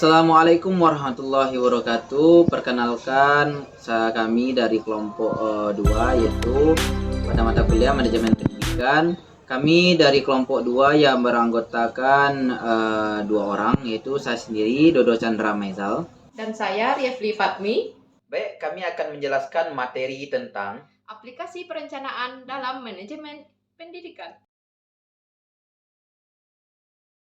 Assalamualaikum warahmatullahi wabarakatuh. Perkenalkan, kami dari kelompok 2, yaitu pada mata kuliah Manajemen Pendidikan. Kami dari kelompok 2 yang beranggotakan 2 orang, yaitu saya sendiri Dodo Chandra Maizal dan saya Riefli Fatmi. Baik, kami akan menjelaskan materi tentang aplikasi perencanaan dalam manajemen pendidikan.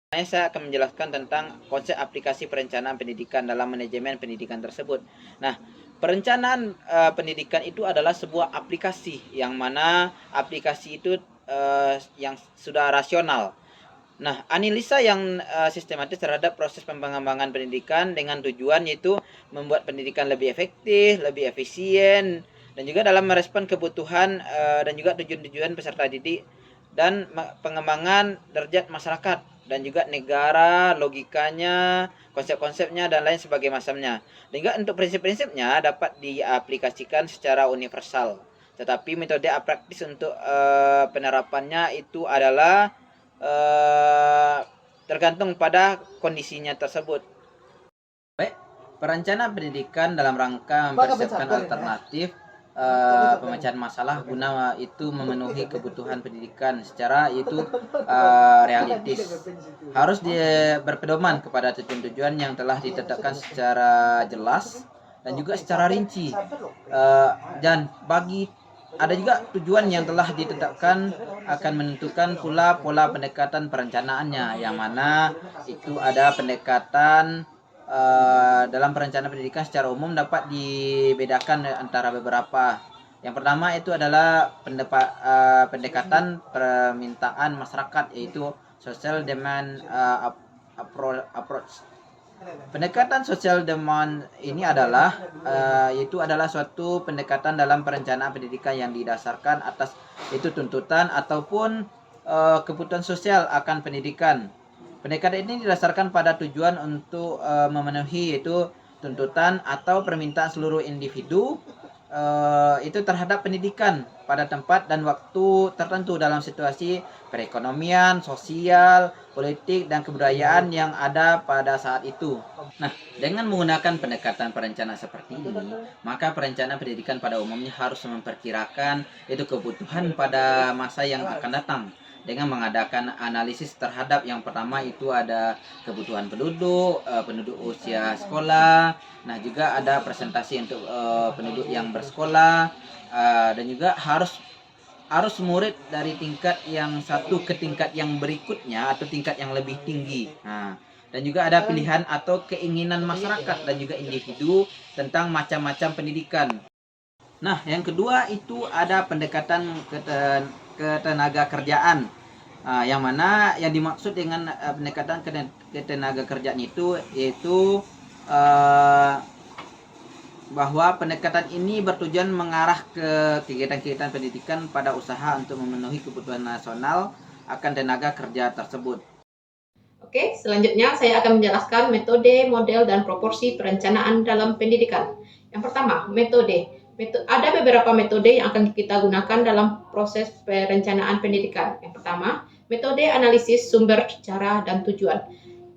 Saya akan menjelaskan tentang konsep aplikasi perencanaan pendidikan dalam manajemen pendidikan tersebut. Nah, perencanaan pendidikan itu adalah sebuah aplikasi yang mana aplikasi itu yang sudah rasional. Nah, analisa yang sistematis terhadap proses pengembangan pendidikan dengan tujuan yaitu membuat pendidikan lebih efektif, lebih efisien, dan juga dalam merespon kebutuhan dan juga tujuan-tujuan peserta didik dan pengembangan derajat masyarakat dan juga negara, logikanya, konsep-konsepnya, dan lain sebagainya macamnya. Dan juga untuk prinsip-prinsipnya dapat diaplikasikan secara universal. Tetapi metode praktis untuk penerapannya itu adalah tergantung pada kondisinya tersebut. Baik, perencanaan pendidikan dalam rangka mempersiapkan alternatif pemecahan masalah guna itu memenuhi kebutuhan pendidikan secara itu realistis. Harus berpedoman kepada tujuan-tujuan yang telah ditetapkan secara jelas dan juga secara rinci. Dan bagi ada juga tujuan yang telah ditetapkan akan menentukan pula pola pendekatan perencanaannya, yang mana itu ada pendekatan dalam perencanaan pendidikan secara umum dapat dibedakan antara beberapa. Yang pertama itu adalah pendekatan permintaan masyarakat, yaitu social demand approach. Pendekatan social demand ini adalah itu adalah suatu pendekatan dalam perencanaan pendidikan yang didasarkan atas itu tuntutan ataupun kebutuhan sosial akan pendidikan. Pendekatan ini didasarkan pada tujuan untuk memenuhi itu tuntutan atau permintaan seluruh individu itu terhadap pendidikan pada tempat dan waktu tertentu dalam situasi perekonomian, sosial, politik, dan kebudayaan yang ada pada saat itu. Nah, dengan menggunakan pendekatan perencanaan seperti ini, maka perencanaan pendidikan pada umumnya harus memperkirakan itu kebutuhan pada masa yang akan datang dengan mengadakan analisis terhadap yang pertama itu ada kebutuhan penduduk, penduduk usia sekolah, nah juga ada presentasi untuk penduduk yang bersekolah, dan juga harus murid dari tingkat yang satu ke tingkat yang berikutnya atau tingkat yang lebih tinggi. Nah, dan juga ada pilihan atau keinginan masyarakat dan juga individu tentang macam-macam pendidikan. Nah, yang kedua itu ada pendekatan ketenaga kerjaan, yang mana yang dimaksud dengan pendekatan ketenaga kerjaan itu yaitu bahwa pendekatan ini bertujuan mengarah ke kegiatan-kegiatan pendidikan pada usaha untuk memenuhi kebutuhan nasional akan tenaga kerja tersebut. Oke, selanjutnya saya akan menjelaskan metode, model, dan proporsi perencanaan dalam pendidikan. Yang pertama, metode. Ada beberapa metode yang akan kita gunakan dalam proses perencanaan pendidikan. Yang pertama, metode analisis sumber, cara, dan tujuan.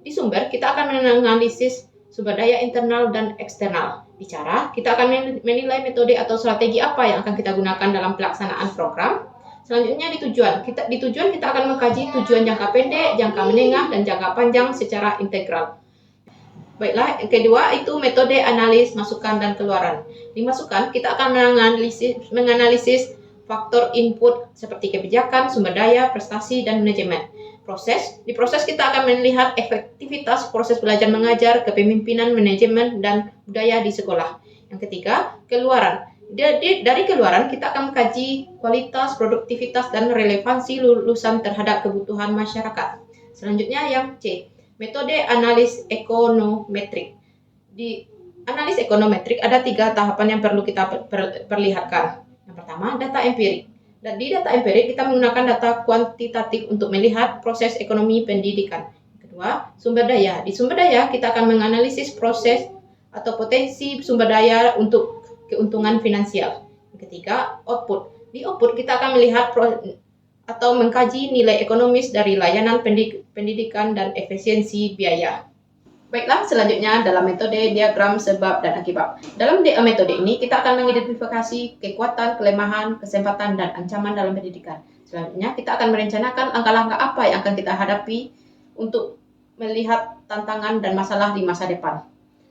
Di sumber, kita akan menganalisis sumber daya internal dan eksternal. Di cara, kita akan menilai metode atau strategi apa yang akan kita gunakan dalam pelaksanaan program. Selanjutnya di tujuan kita akan mengkaji tujuan jangka pendek, jangka menengah, dan jangka panjang secara integral. Baiklah, yang kedua itu metode analis masukan dan keluaran. Di masukan, kita akan menganalisis faktor input seperti kebijakan, sumber daya, prestasi, dan manajemen. Di proses kita akan melihat efektivitas proses belajar mengajar, kepemimpinan, manajemen, dan budaya di sekolah. Yang ketiga, keluaran. Dari keluaran kita akan mengkaji kualitas, produktivitas, dan relevansi lulusan terhadap kebutuhan masyarakat. Selanjutnya yang C, metode analis ekonometrik. Di analis ekonometrik ada 3 tahapan yang perlu kita perlihatkan. Yang pertama, data empirik. Dan di data empirik kita menggunakan data kuantitatif untuk melihat proses ekonomi pendidikan. Kedua, sumber daya. Di sumber daya kita akan menganalisis proses atau potensi sumber daya untuk keuntungan finansial. Yang ketiga, output. Di output kita akan melihat atau mengkaji nilai ekonomis dari layanan pendidikan dan efisiensi biaya. Baiklah, selanjutnya dalam metode diagram sebab dan akibat. Dalam metode ini, kita akan mengidentifikasi kekuatan, kelemahan, kesempatan, dan ancaman dalam pendidikan. Selanjutnya, kita akan merencanakan langkah-langkah apa yang akan kita hadapi untuk melihat tantangan dan masalah di masa depan.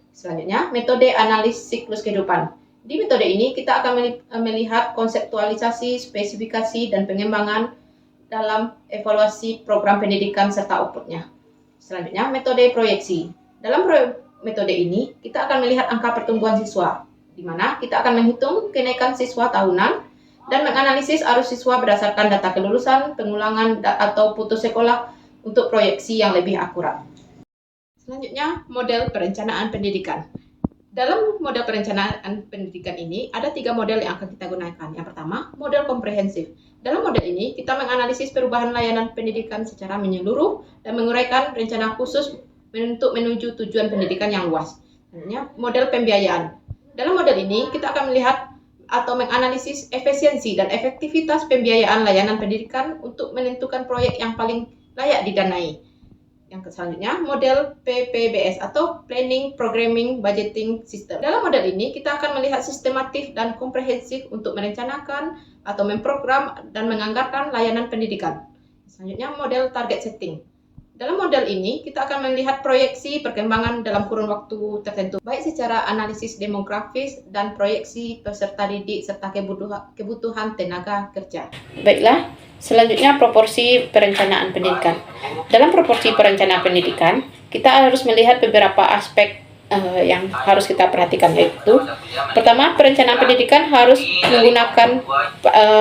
Selanjutnya, metode analis siklus kehidupan. Di metode ini, kita akan melihat konseptualisasi, spesifikasi, dan pengembangan dalam evaluasi program pendidikan serta outputnya. Selanjutnya, metode proyeksi. Dalam metode ini, kita akan melihat angka pertumbuhan siswa, di mana kita akan menghitung kenaikan siswa tahunan dan menganalisis arus siswa berdasarkan data kelulusan, pengulangan, atau putus sekolah untuk proyeksi yang lebih akurat. Selanjutnya, model perencanaan pendidikan. Dalam model perencanaan pendidikan ini, ada 3 model yang akan kita gunakan. Yang pertama, model komprehensif. Dalam model ini, kita menganalisis perubahan layanan pendidikan secara menyeluruh dan menguraikan rencana khusus untuk menuju tujuan pendidikan yang luas. Selanjutnya, model pembiayaan. Dalam model ini, kita akan melihat atau menganalisis efisiensi dan efektivitas pembiayaan layanan pendidikan untuk menentukan proyek yang paling layak didanai. Yang selanjutnya, model PPBS atau Planning, Programming, Budgeting System. Dalam model ini, kita akan melihat sistematif dan komprehensif untuk merencanakan atau memprogram dan menganggarkan layanan pendidikan. Selanjutnya, model target setting. Dalam model ini, kita akan melihat proyeksi perkembangan dalam kurun waktu tertentu, baik secara analisis demografis dan proyeksi peserta didik serta kebutuhan tenaga kerja. Baiklah, selanjutnya proporsi perencanaan pendidikan. Dalam proporsi perencanaan pendidikan, kita harus melihat beberapa aspek yang harus kita perhatikan, yaitu pertama, perencanaan pendidikan harus menggunakan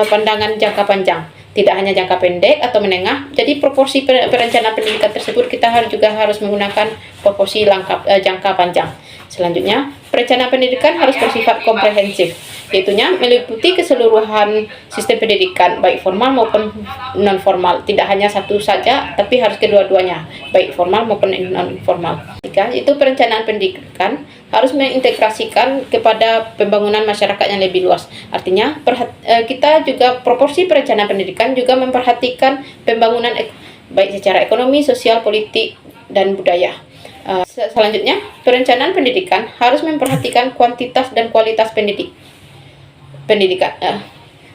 pandangan jangka panjang, tidak hanya jangka pendek atau menengah. Jadi proporsi perencanaan pendidikan tersebut kita juga harus menggunakan proporsi jangka panjang. Selanjutnya, perencanaan pendidikan harus bersifat komprehensif, yaitu meliputi keseluruhan sistem pendidikan, baik formal maupun non formal. Tidak hanya satu saja, tapi harus kedua-duanya, baik formal maupun non formal. Itu perencanaan pendidikan harus mengintegrasikan kepada pembangunan masyarakat yang lebih luas. Artinya, kita juga proporsi perencanaan pendidikan juga memperhatikan pembangunan baik secara ekonomi, sosial, politik, dan budaya. Selanjutnya, perencanaan pendidikan harus memperhatikan kuantitas dan kualitas pendidikan.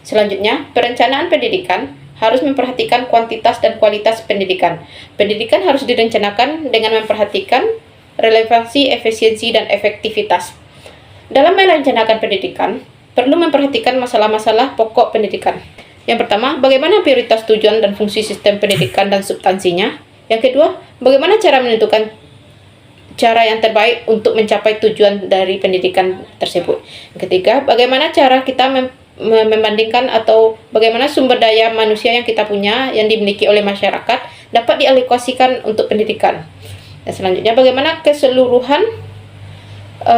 Selanjutnya, perencanaan pendidikan harus memperhatikan kuantitas dan kualitas pendidikan. Pendidikan harus direncanakan dengan memperhatikan relevansi, efisiensi, dan efektivitas. Dalam merencanakan pendidikan, perlu memperhatikan masalah-masalah pokok pendidikan. Yang pertama, bagaimana prioritas tujuan dan fungsi sistem pendidikan dan substansinya. Yang kedua, bagaimana cara menentukan cara yang terbaik untuk mencapai tujuan dari pendidikan tersebut. Yang ketiga, bagaimana cara kita membandingkan atau bagaimana sumber daya manusia yang kita punya, yang dimiliki oleh masyarakat, dapat dialokasikan untuk pendidikan. Dan selanjutnya, bagaimana keseluruhan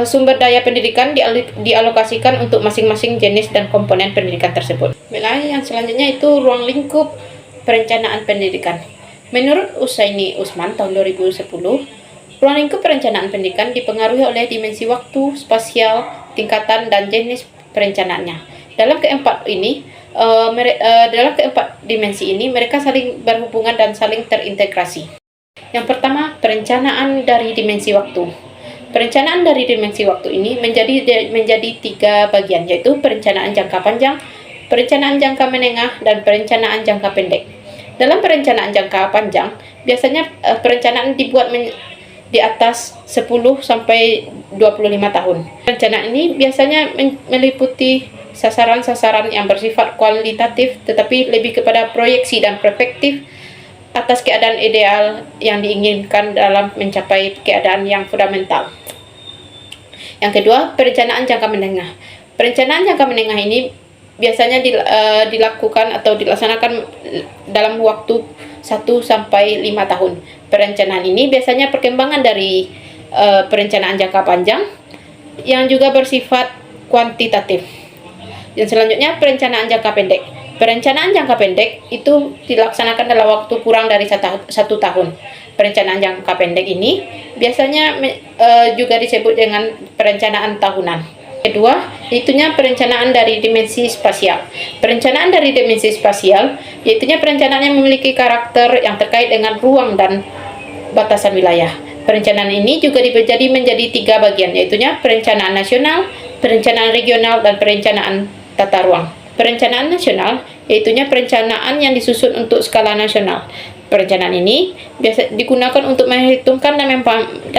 sumber daya pendidikan dialokasikan untuk masing-masing jenis dan komponen pendidikan tersebut. Yang selanjutnya itu ruang lingkup perencanaan pendidikan. Menurut Usaini Usman tahun 2010, ruang lingkup perencanaan pendidikan dipengaruhi oleh dimensi waktu, spasial, tingkatan, dan jenis perencanaannya. Dalam keempat dimensi ini, mereka saling berhubungan dan saling terintegrasi. Yang pertama, perencanaan dari dimensi waktu. Perencanaan dari dimensi waktu ini menjadi 3 bagian, yaitu perencanaan jangka panjang, perencanaan jangka menengah, dan perencanaan jangka pendek. Dalam perencanaan jangka panjang, biasanya perencanaan dibuat di atas 10 sampai 25 tahun. Perencanaan ini biasanya meliputi sasaran-sasaran yang bersifat kualitatif, tetapi lebih kepada proyeksi dan perspektif atas keadaan ideal yang diinginkan dalam mencapai keadaan yang fundamental. Yang kedua, perencanaan jangka menengah. Perencanaan jangka menengah ini biasanya dilakukan atau dilaksanakan dalam waktu 1 sampai 5 tahun. Perencanaan ini biasanya perkembangan dari perencanaan jangka panjang yang juga bersifat kuantitatif. Dan selanjutnya, perencanaan jangka pendek. Perencanaan jangka pendek itu dilaksanakan dalam waktu kurang dari 1 tahun. Perencanaan jangka pendek ini biasanya juga disebut dengan perencanaan tahunan. Kedua, yaitunya perencanaan dari dimensi spasial. Perencanaan dari dimensi spasial, yaitunya perencanaan yang memiliki karakter yang terkait dengan ruang dan batasan wilayah. Perencanaan ini juga dibagi menjadi 3 bagian, yaitu perencanaan nasional, perencanaan regional, dan perencanaan tata ruang. Perencanaan nasional yaitu perencanaan yang disusun untuk skala nasional. Perencanaan ini biasa digunakan untuk menghitungkan dan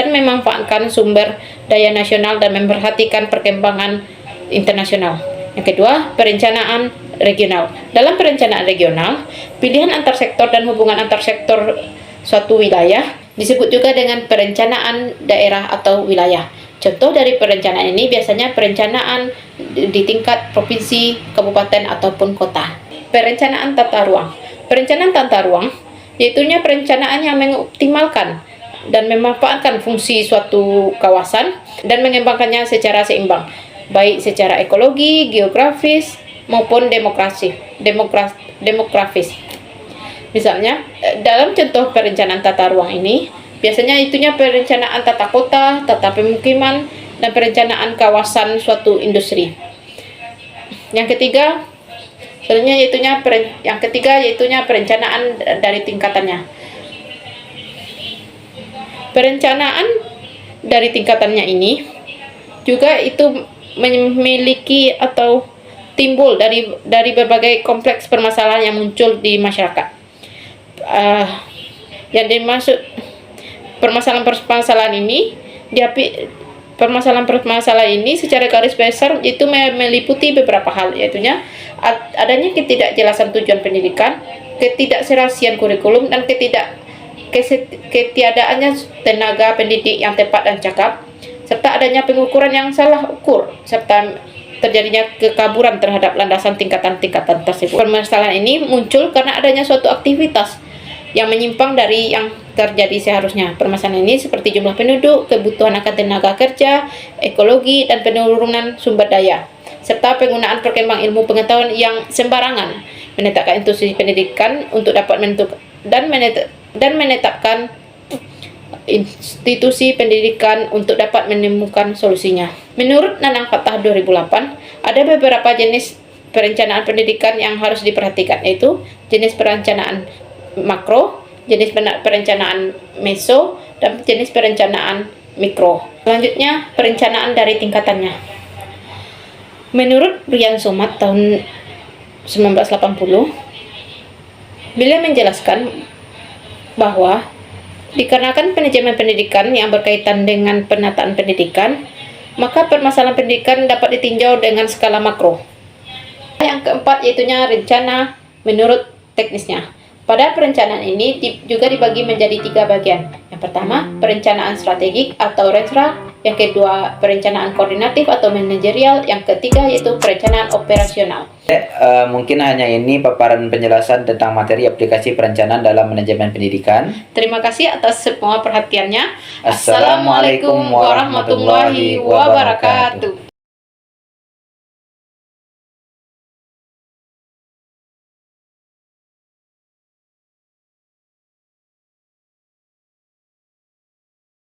memanfaatkan sumber daya nasional dan memperhatikan perkembangan internasional. Yang kedua, perencanaan regional. Dalam perencanaan regional, pilihan antar sektor dan hubungan antar sektor suatu wilayah disebut juga dengan perencanaan daerah atau wilayah. Contoh dari perencanaan ini biasanya perencanaan di tingkat provinsi, kabupaten, ataupun kota. Perencanaan tata ruang. Perencanaan tata ruang yaitu perencanaan yang mengoptimalkan dan memanfaatkan fungsi suatu kawasan dan mengembangkannya secara seimbang, baik secara ekologi, geografis, maupun demografis. Misalnya, dalam contoh perencanaan tata ruang ini, biasanya perencanaan tata kota, tata pemukiman, dan perencanaan kawasan suatu industri. Yang ketiga yaitu perencanaan dari tingkatannya. Perencanaan dari tingkatannya ini juga itu memiliki atau timbul dari berbagai kompleks permasalahan yang muncul di masyarakat. Yang dimaksud permasalahan ini secara garis besar itu meliputi beberapa hal, yaitu adanya ketidakjelasan tujuan pendidikan, ketidakserasian kurikulum, dan ketiadaannya tenaga pendidik yang tepat dan cakap, serta adanya pengukuran yang salah ukur, serta terjadinya kekaburan terhadap landasan tingkatan-tingkatan tersebut. Permasalahan ini muncul karena adanya suatu aktivitas yang menyimpang dari yang terjadi seharusnya. Permasalahan ini seperti jumlah penduduk, kebutuhan akan tenaga kerja, ekologi, dan penurunan sumber daya, serta penggunaan perkembang ilmu pengetahuan yang sembarangan, menetapkan institusi pendidikan untuk dapat menentukan dan menetapkan institusi pendidikan untuk dapat menemukan solusinya. Menurut Nanang Fatah 2008, ada beberapa jenis perencanaan pendidikan yang harus diperhatikan, yaitu jenis perencanaan makro, jenis perencanaan meso, dan jenis perencanaan mikro. Selanjutnya, perencanaan dari tingkatannya. Menurut Brian Somat tahun 1980, beliau menjelaskan bahwa dikarenakan manajemen pendidikan yang berkaitan dengan penataan pendidikan, maka permasalahan pendidikan dapat ditinjau dengan skala makro. Yang keempat yaitu rencana menurut teknisnya. Pada perencanaan ini juga dibagi menjadi 3 bagian. Yang pertama, perencanaan strategik atau RESRA. Yang kedua, perencanaan koordinatif atau manajerial. Yang ketiga yaitu perencanaan operasional. Mungkin hanya ini paparan penjelasan tentang materi aplikasi perencanaan dalam manajemen pendidikan. Terima kasih atas semua perhatiannya. Assalamualaikum warahmatullahi wabarakatuh.